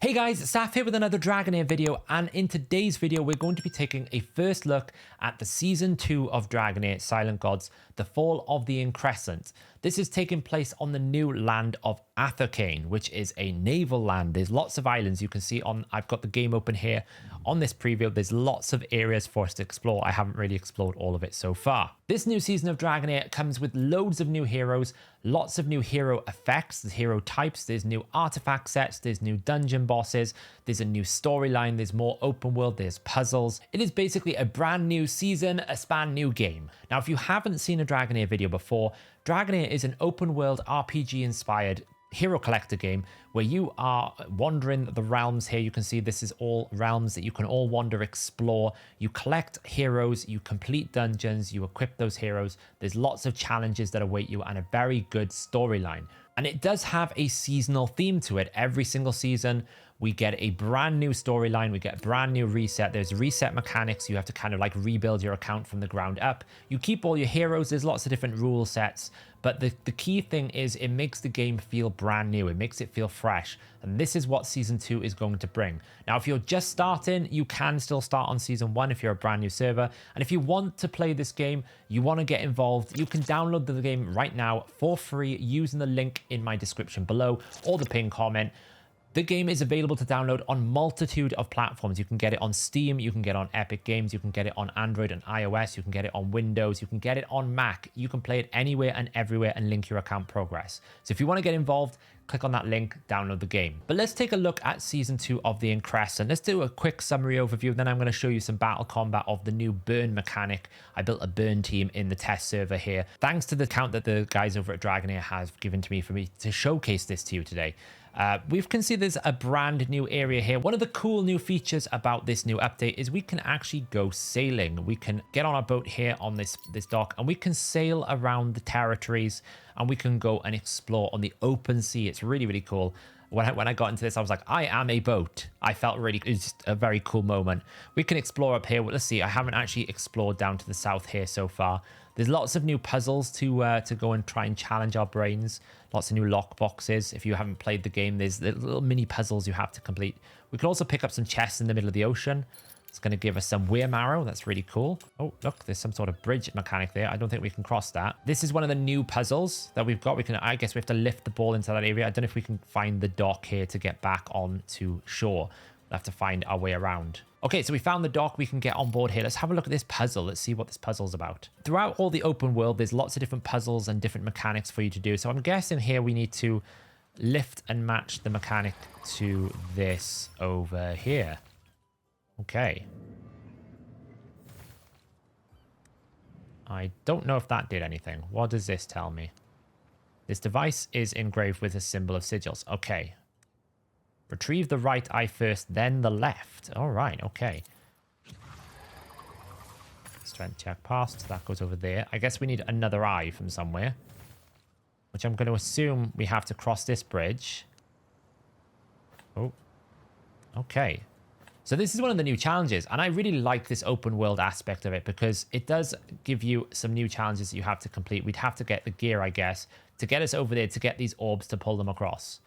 Hey guys, Saf here with another Dragonheir video, and in today's video we're going to be taking a first look at the Season 2 of Dragonheir Silent Gods, The Fall of the Increscent. This is taking place on the new land of Athercane, which is a naval land. There's lots of islands you can see on, I've got the game open here on this preview. There's lots of areas for us to explore. I haven't really explored all of it so far. This new season of Dragonheir comes with loads of new heroes, lots of new hero effects, there's hero types, there's new artifact sets, there's new dungeon bosses, there's a new storyline, there's more open world, there's puzzles. It is basically a brand new season, a span new game. Now, if you haven't seen a Dragonheir video before, Dragonheir is an open world RPG inspired hero collector game where you are wandering the realms. Here you can see this is all realms that you can all wander, explore. You collect heroes, you complete dungeons, you equip those heroes. There's lots of challenges that await you and a very good storyline. And it does have a seasonal theme to it. Every single season we get a brand new storyline, we get a brand new reset. There's reset mechanics. You have to kind of like rebuild your account from the ground up. You keep all your heroes. There's lots of different rule sets. But the key thing is it makes the game feel brand new. It makes it feel fresh. And this is what Season 2 is going to bring. Now, if you're just starting, you can still start on Season 1 if you're a brand new server. And if you want to play this game, you want to get involved, you can download the game right now for free using the link in my description below or the pinned comment. The game is available to download on multitude of platforms. You can get it on Steam, you can get it on Epic Games, you can get it on Android and iOS, you can get it on Windows, you can get it on Mac. You can play it anywhere and everywhere and link your account progress. So if you want to get involved, click on that link, download the game. But let's take a look at Season 2 of the Increscent. Let's do a quick summary overview, then I'm going to show you some battle combat of the new burn mechanic. I built a burn team in the test server here, thanks to the account that the guys over at Dragonheir have given to me for me to showcase this to you today. We can see there's a brand new area here. One of the cool new features about this new update is we can actually go sailing. We can get on a boat here on this dock and we can sail around the territories and we can go and explore on the open sea. It's really, really cool. When I got into this, I was like, I am a boat. I felt really, it's just a very cool moment. We can explore up here. Well, let's see. I haven't actually explored down to the south here so far. There's lots of new puzzles to go and try and challenge our brains. Lots of new lock boxes. If you haven't played the game, there's little mini puzzles you have to complete. We can also pick up some chests in the middle of the ocean. It's going to give us some Weirmarrow. That's really cool. Oh, look, there's some sort of bridge mechanic there. I don't think we can cross that. This is one of the new puzzles that we've got. I guess we have to lift the ball into that area. I don't know if we can find the dock here to get back onto shore. We'll have to find our way around. Okay, so we found the dock. We can get on board here. Let's have a look at this puzzle. Let's see what this puzzle's about. Throughout all the open world, there's lots of different puzzles and different mechanics for you to do. So I'm guessing here we need to lift and match the mechanic to this over here. Okay. I don't know if that did anything. What does this tell me? This device is engraved with a symbol of sigils. Okay. Retrieve the right eye first, then the left. All right, okay. Strength check passed. That goes over there. I guess we need another eye from somewhere, which I'm going to assume we have to cross this bridge. Oh, okay. So this is one of the new challenges, and I really like this open world aspect of it because it does give you some new challenges that you have to complete. We'd have to get the gear, I guess, to get us over there to get these orbs to pull them across.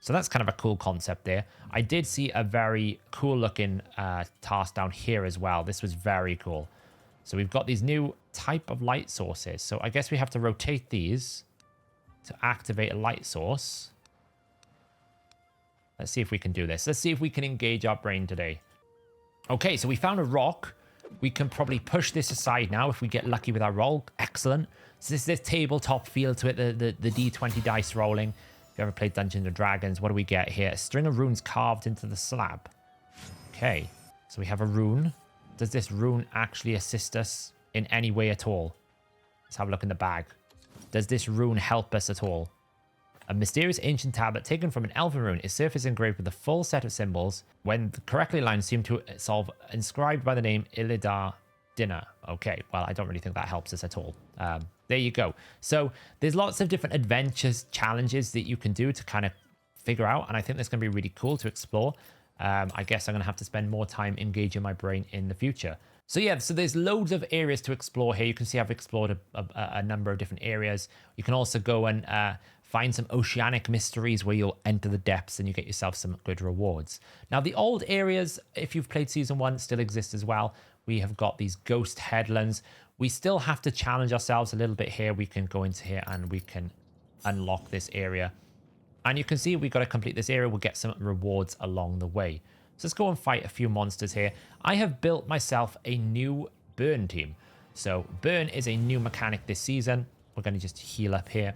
So that's kind of a cool concept there. I did see a very cool looking task down here as well. This was very cool. So we've got these new type of light sources. So I guess we have to rotate these to activate a light source. Let's see if we can do this. Let's see if we can engage our brain today. Okay, so we found a rock. We can probably push this aside now if we get lucky with our roll. Excellent. So this tabletop feel to it, the D20 dice rolling. If you ever played Dungeons & Dragons, what do we get here? A string of runes carved into the slab. Okay, so we have a rune. Does this rune actually assist us in any way at all? Let's have a look in the bag. Does this rune help us at all? A mysterious ancient tablet taken from an elven rune is surface engraved with a full set of symbols. When correctly aligned, seem to solve inscribed by the name Ilidar Dinner. Okay, well, I don't really think that helps us at all. There you go. So there's lots of different adventures, challenges that you can do to kind of figure out. And I think that's going to be really cool to explore. I guess I'm going to have to spend more time engaging my brain in the future. So yeah, so there's loads of areas to explore here. You can see I've explored a number of different areas. You can also go and find some oceanic mysteries where you'll enter the depths and you get yourself some good rewards. Now, the old areas, if you've played Season 1, still exist as well. We have got these ghost headlands. We still have to challenge ourselves a little bit here. We can go into here and we can unlock this area. And you can see we've got to complete this area. We'll get some rewards along the way. So let's go and fight a few monsters here. I have built myself a new burn team. So burn is a new mechanic this season. We're going to just heal up here.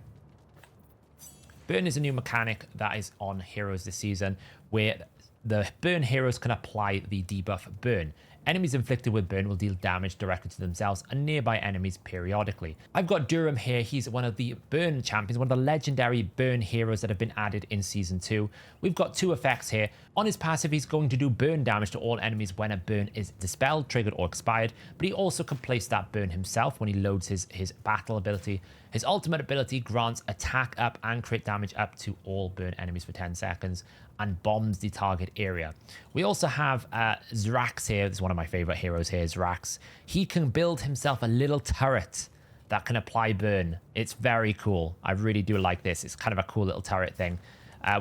Burn is a new mechanic that is on heroes this season, where the burn heroes can apply the debuff burn. Enemies inflicted with burn will deal damage directly to themselves and nearby enemies periodically. I've got Durham here. He's one of the burn champions, one of the legendary burn heroes that have been added in Season 2. We've got 2 effects here. On his passive, he's going to do burn damage to all enemies when a burn is dispelled, triggered, or expired, but he also can place that burn himself when he loads his battle ability. His ultimate ability grants attack up and crit damage up to all burn enemies for 10 seconds and bombs the target area. We also have Zrax here. This is one of my favorite heroes here, Zrax. He can build himself a little turret that can apply burn. It's very cool. I really do like this. It's kind of a cool little turret thing.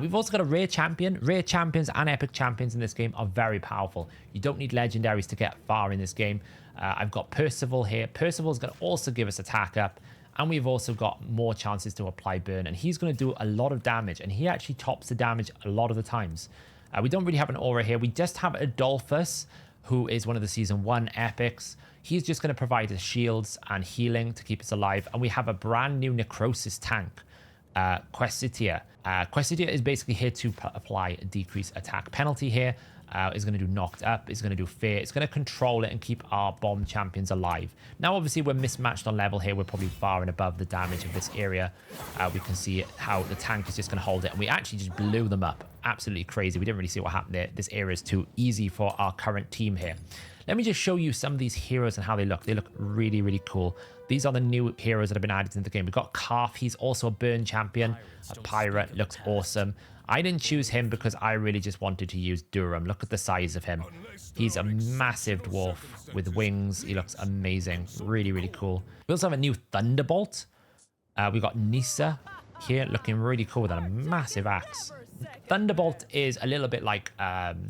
We've also got a rare champion. Rare champions and epic champions in this game are very powerful. You don't need legendaries to get far in this game. I've got Percival here. Percival is going to also give us attack up. And we've also got more chances to apply burn. And he's going to do a lot of damage. And he actually tops the damage a lot of the times. We don't really have an aura here. We just have Adolphus, who is one of the Season 1 epics. He's just going to provide us shields and healing to keep us alive. And we have a brand new necrosis tank, Questitia. Questitia is basically here to apply a decreased attack penalty here. Is going to do knocked up, is going to do fear, it's going to control it and keep our bomb champions alive. Now, obviously, we're mismatched on level here. We're probably far and above the damage of this area. We can see how the tank is just going to hold it, and we actually just blew them up. Absolutely crazy. We didn't really see what happened there. This area is too easy for our current team here. Let me just show you some of these heroes and how they look. They look really, really cool. These are the new heroes that have been added into the game. We've got Calf. He's also a burn champion. A pirate. Looks awesome. I didn't choose him because I really just wanted to use Durham. Look at the size of him. He's a massive dwarf with wings. He looks amazing. Really, really cool. We also have a new Thunderbolt. We got Nisa here looking really cool with a massive axe. Thunderbolt is a little bit like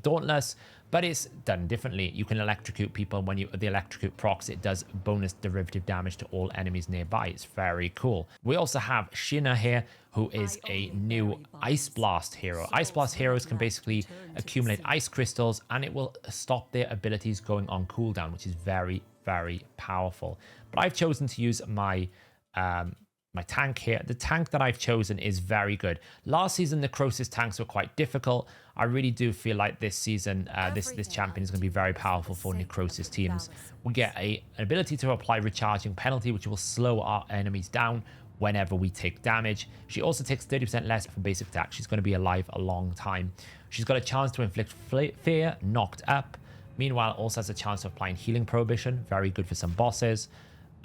Dauntless, but it's done differently. You can electrocute people. When the electrocute procs, it does bonus derivative damage to all enemies nearby. It's very cool. We also have Shina here, who is a new Ice Blast hero. Ice Blast heroes can basically accumulate ice crystals, and it will stop their abilities going on cooldown, which is very, very powerful. But I've chosen to use my tank here. The tank that I've chosen is very good. Last season, necrosis tanks were quite difficult. I really do feel like this season, this champion is going to be very powerful for necrosis teams. We get an ability to apply recharging penalty, which will slow our enemies down whenever we take damage. She also takes 30% less from basic attack. She's going to be alive a long time. She's got a chance to inflict fear, knocked up. Meanwhile, also has a chance of applying healing prohibition. Very good for some bosses.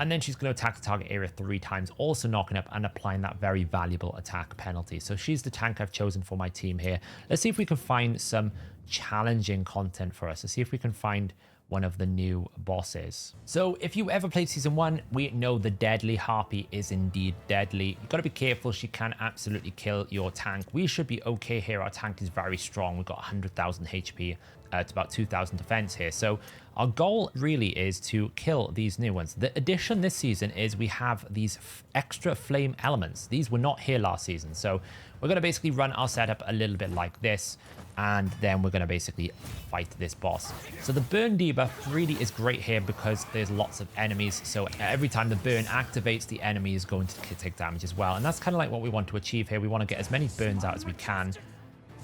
And then she's going to attack the target area 3 times, also knocking up and applying that very valuable attack penalty. So she's the tank I've chosen for my team here. Let's see if we can find some challenging content for us. Let's see if we can find one of the new bosses. So if you ever played Season 1, we know the Deadly Harpy is indeed deadly. You've got to be careful. She can absolutely kill your tank. We should be okay here. Our tank is very strong. We've got 100,000 HP. It's about 2,000 defense here. So our goal really is to kill these new ones. The addition this season is we have these extra flame elements. These were not here last season. So we're going to basically run our setup a little bit like this. And then we're going to basically fight this boss. So the burn debuff really is great here because there's lots of enemies. So every time the burn activates, the enemy is going to take damage as well. And that's kind of like what we want to achieve here. We want to get as many burns out as we can.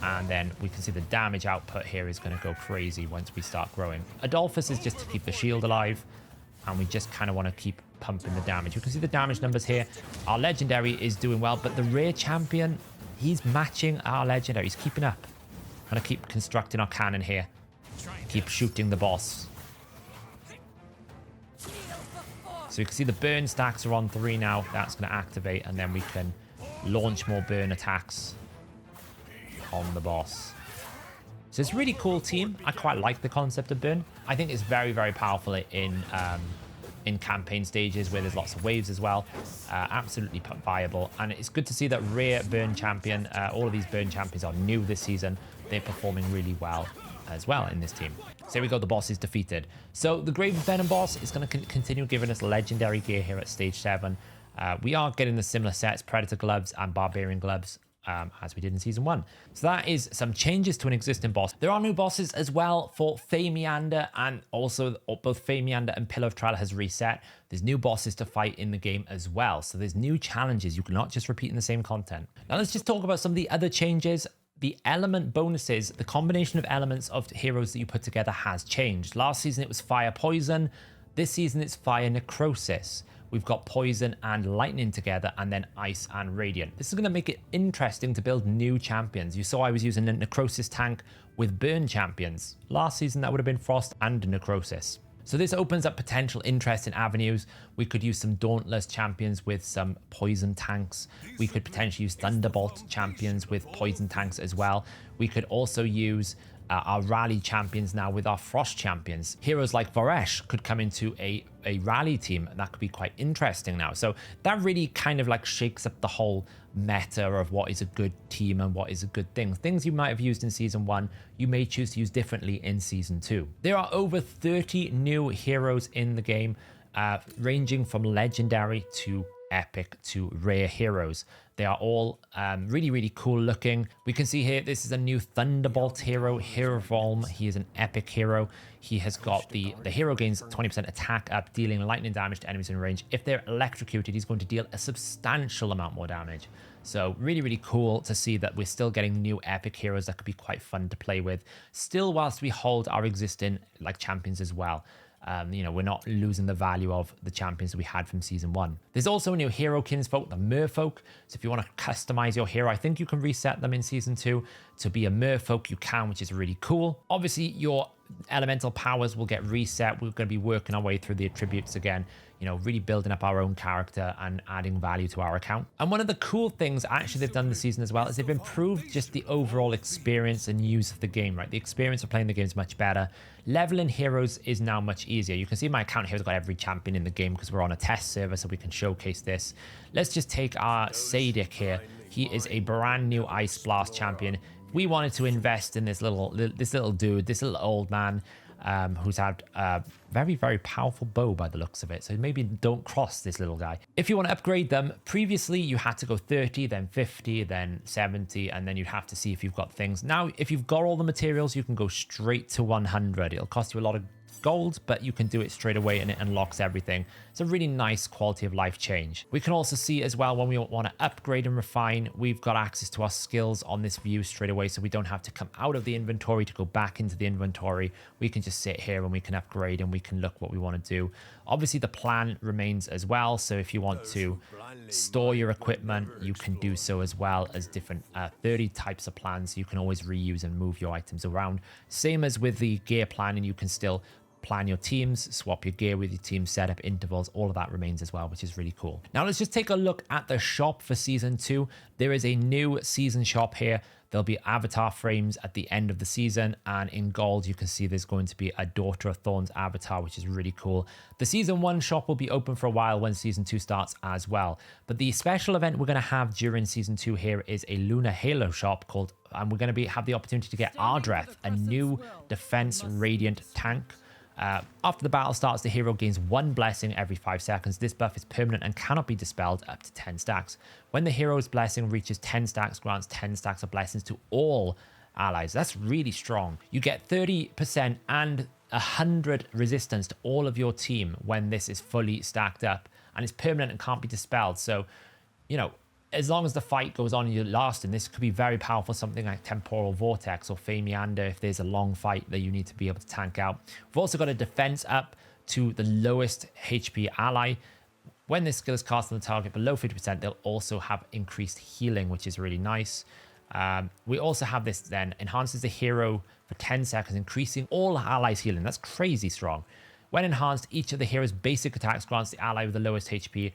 And then we can see the damage output here is going to go crazy once we start growing. Adolphus is just to keep the shield alive. And we just kind of want to keep pumping the damage. You can see the damage numbers here. Our legendary is doing well, but the rare champion, he's matching our legendary. He's keeping up. I'm going to keep constructing our cannon here. Keep shooting the boss. So you can see the burn stacks are on 3 now. That's going to activate, and then we can launch more burn attacks on the boss. So it's a really cool team. I quite like the concept of burn. I think it's very, very powerful in in campaign stages where there's lots of waves as well. Absolutely viable. And it's good to see that rare burn champion, all of these burn champions are new this season. They're performing really well as well in this team. So here we go, the boss is defeated. So the Grave Venom boss is going to continue giving us legendary gear here at stage 7. We are getting the similar sets, Predator gloves and Barbarian gloves, as we did in season 1. So that is some changes to an existing boss. There are new bosses as well for Fae Meander, and also both Fae Meander and Pillar of Trial has reset. There's new bosses to fight in the game as well. So there's new challenges. You cannot just repeat in the same content. Now let's just talk about some of the other changes. The element bonuses, the combination of elements of heroes that you put together has changed. Last season it was fire poison. This season it's fire necrosis. We've got poison and lightning together, and then ice and radiant. This is going to make it interesting to build new champions. You saw I was using a necrosis tank with burn champions. Last season that would have been frost and necrosis. So this opens up potential interesting avenues. We could use some Dauntless champions with some poison tanks. We could potentially use Thunderbolt champions with poison tanks as well. We could also use our rally champions now with our frost champions. Heroes like Varesh could come into a rally team, and that could be quite interesting now. So that really kind of like shakes up the whole meta of what is a good team and what is a good thing. Things you might have used in season 1, you may choose to use differently in season 2. There are over 30 new heroes in the game, ranging from legendary to epic to rare heroes. They are all really, really cool looking. We can see here, this is a new Thunderbolt hero, Hierovolm. He is an epic hero. He has got the hero gains 20% attack up, dealing lightning damage to enemies in range. If they're electrocuted, he's going to deal a substantial amount more damage. So really, really cool to see that we're still getting new epic heroes that could be quite fun to play with, still whilst we hold our existing like champions as well. You know, we're not losing the value of the champions that we had from season 1. There's also a new hero kinsfolk, the merfolk. So if you want to customize your hero, I think you can reset them in season 2 to be a merfolk. You can, which is really cool. Obviously, your elemental powers will get reset. We're going to be working our way through the attributes again, you know, really building up our own character and adding value to our account. And one of the cool things actually they've done this season as well is they've improved just the overall experience and use of the game, right? The experience of playing the game is much better. Leveling heroes is now much easier. You can see my account here has got every champion in the game because we're on a test server, so we can showcase this. Let's just take our Sadik here. He is a brand new Ice Blast champion. We wanted to invest in this little dude, this little old man, who's had a very, very powerful bow by the looks of it. So maybe don't cross this little guy. If you want to upgrade them, previously you had to go 30, then 50, then 70, and then you'd have to see if you've got things. Now, if you've got all the materials, you can go straight to 100. It'll cost you a lot of gold, but you can do it straight away and it unlocks everything. It's a really nice quality of life change. We can also see as well when we want to upgrade and refine, we've got access to our skills on this view straight away, so we don't have to come out of the inventory to go back into the inventory. We can just sit here and we can upgrade and we can look what we want to do. Obviously the plan remains as well, so if you want to store your equipment, you can do so as well as different 30 types of plans. You can always reuse and move your items around. Same as with the gear planning, you can still plan your teams, swap your gear with your team, set up intervals, all of that remains as well, which is really cool. Now let's just take a look at the shop for season 2. There is a new season shop here. There'll be avatar frames at the end of the season, and in gold you can see there's going to be a Daughter of Thorns avatar, which is really cool. The season 1 shop will be open for a while when season 2 starts as well, but the special event we're going to have during season 2 here is a Lunar Halo shop called, and we're going to have the opportunity to get Ardreth, a new defense radiant tank. After the battle starts, the hero gains 1 blessing every 5 seconds. This buff is permanent and cannot be dispelled up to 10 stacks. When the hero's blessing reaches 10 stacks, grants 10 stacks of blessings to all allies. That's really strong. You get 30% and 100 resistance to all of your team when this is fully stacked up, and it's permanent and can't be dispelled. So, you know, as long as the fight goes on and you're lasting, this could be very powerful, something like Temporal Vortex or Fae Meander if there's a long fight that you need to be able to tank out. We've also got a defense up to the lowest HP ally. When this skill is cast on the target below 50%, they'll also have increased healing, which is really nice. We also have this then, enhances the hero for 10 seconds, increasing all allies' healing. That's crazy strong. When enhanced, each of the hero's basic attacks grants the ally with the lowest HP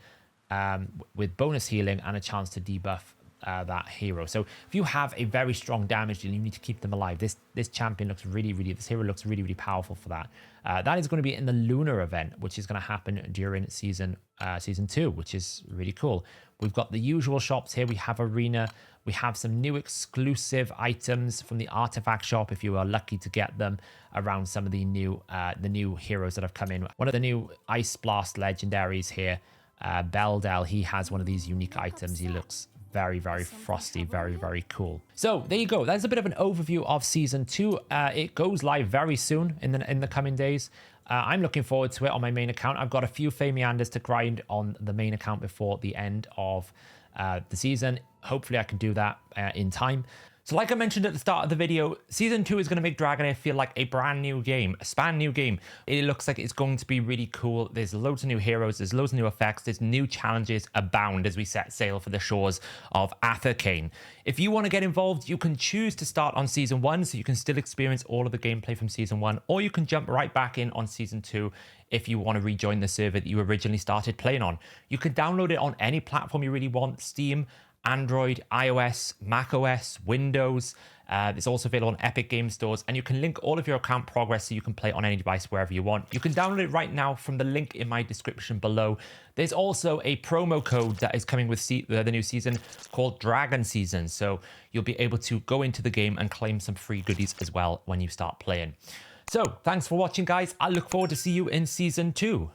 with bonus healing and a chance to debuff that hero. So if you have a very strong damage deal, you need to keep them alive. This champion looks this hero looks really powerful for that. That is going to be in the Lunar event, which is going to happen during season 2, which is really cool. We've got the usual shops here. We have Arena. We have some new exclusive items from the artifact shop if you are lucky to get them around some of the new heroes that have come in. One of the new Ice Blast legendaries here, Beldel, he has one of these unique items. He looks very frosty, very cool. So there you go. That's a bit of an overview of season 2. It goes live very soon in the coming days. I'm looking forward to it on my main account. I've got a few Famianders to grind on the main account before the end of the season. Hopefully I can do that in time. So like I mentioned at the start of the video, Season 2 is going to make Dragonheir feel like a brand new game, a span new game. It looks like it's going to be really cool. There's loads of new heroes, there's loads of new effects, there's new challenges abound as we set sail for the shores of Athercane. If you want to get involved, you can choose to start on Season 1, so you can still experience all of the gameplay from Season 1, or you can jump right back in on Season 2 if you want to rejoin the server that you originally started playing on. You can download it on any platform you really want, Steam, Android, iOS, macOS, Windows. It's also available on Epic Game Stores, and you can link all of your account progress so you can play on any device wherever you want. You can download it right now from the link in my description below. There's also a promo code that is coming with the new season called Dragon Season, so you'll be able to go into the game and claim some free goodies as well when you start playing. So thanks for watching, guys. I look forward to see you in Season 2.